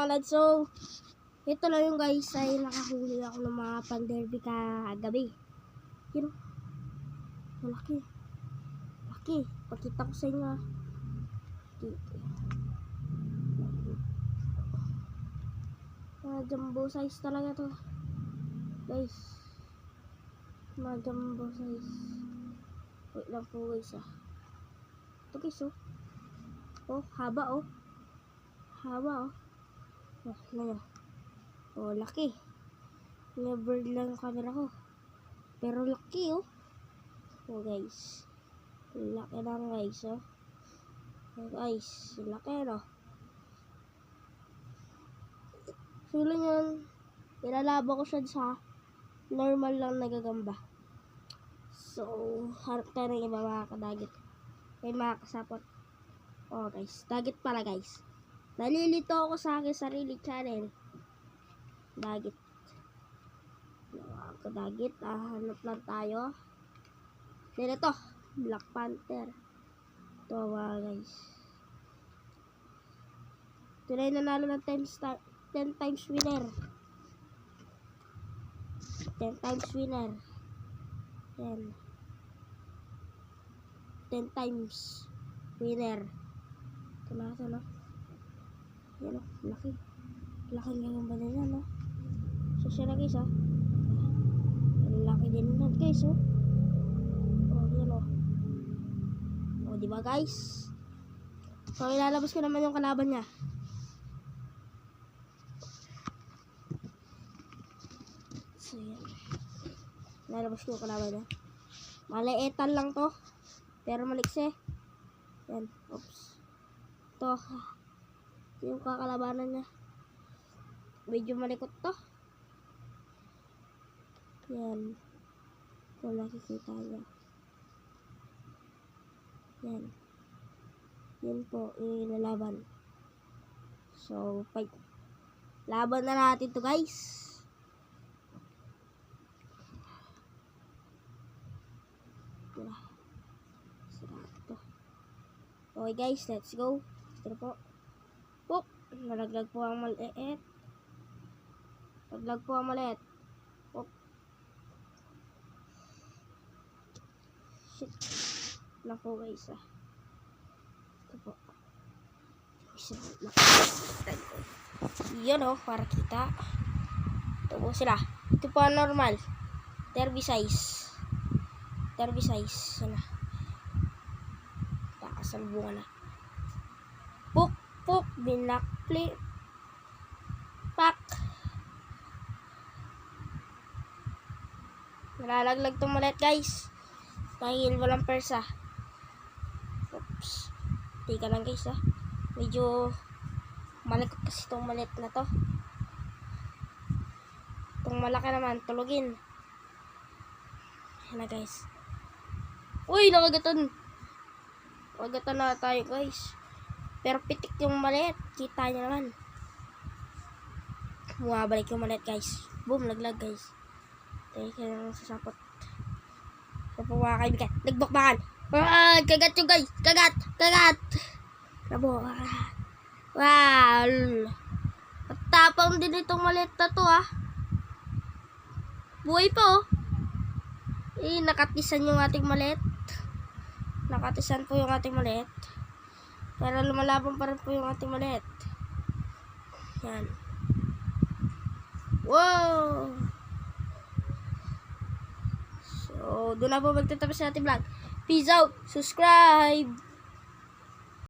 Lad. So, ito lang yung guys ay nakahuli ako ng mga pan-derby kagabi. Yun. Malaki. Laki. Pakita ko sa inyo. Dito. Mga jumbo size talaga to. Guys. Mga jumbo size. Wait lang po guys Ito guys Oh, haba Haba Oh, ano yun? Oh, laki. Never lang yung camera ko. Pero laki Oh guys. Laki lang guys Oh guys, laki Sulo yun. Ilalaba ko siya sa normal lang nagagamba. So, harap tayo ng iba mga kadagit. Mga kasapot. Oh guys, dagit pala guys. Nalilito ako sa aking sarili channel. Dagit. Mga kadagit, hanap lang tayo. Then ito, Black Panther. Ito mga guys. Ito na yung nanalo ng 10 times winner. 10 times winner. 10 times winner. Ito na Yan laki. Laki nga ba na yan So siya na guys laki din na guys yan diba guys? So ilalabas ko naman yung kalaban niya. So yan. Ilalabas ko yung kalaban niya. Maliitan lang to. Pero maliksi. Yan. Oops. Ito yung kakalabanan niya. Medyo malikot to. Yan. Kung nakikita niya. Yan. Yan po, ilalaban. So, fight. Laban na natin to guys. Okay guys, let's go. Ito po. Nalaglag po ang maliit. Nalaglag po ang maliit. Shit. Lang po guys Ito po. Yun para kita. Ito po sila. Ito po ang normal. Derby size. Yan na. Kakasalbungan na. Puk. Binakli. Pak. Nalalaglag itong maliit guys. Dahil walang persa. Oops. Tika lang guys Medyo malikot kasi itong maliit na to. Itong malaki naman, tulugin. Yan na guys. Uy, nakagatan. Nakagatan na tayo guys. Pero pitik yung maliit. Kita nyo naman. Bumabalik yung maliit guys. Boom, laglag guys. Tayo kaya lang sasapot. So po mga kaibigan, nagbakbakan. Kagat yung guys. Kagat. Nabo. Wow. Matapang din itong maliit na to Buhay pa nakatisan yung ating maliit. Nakatisan po yung ating maliit. Pero lumalaban pa rin po yung ating maliit. Yan. Wow. So, doon na po magtatapos sa ating vlog. Peace out. Subscribe.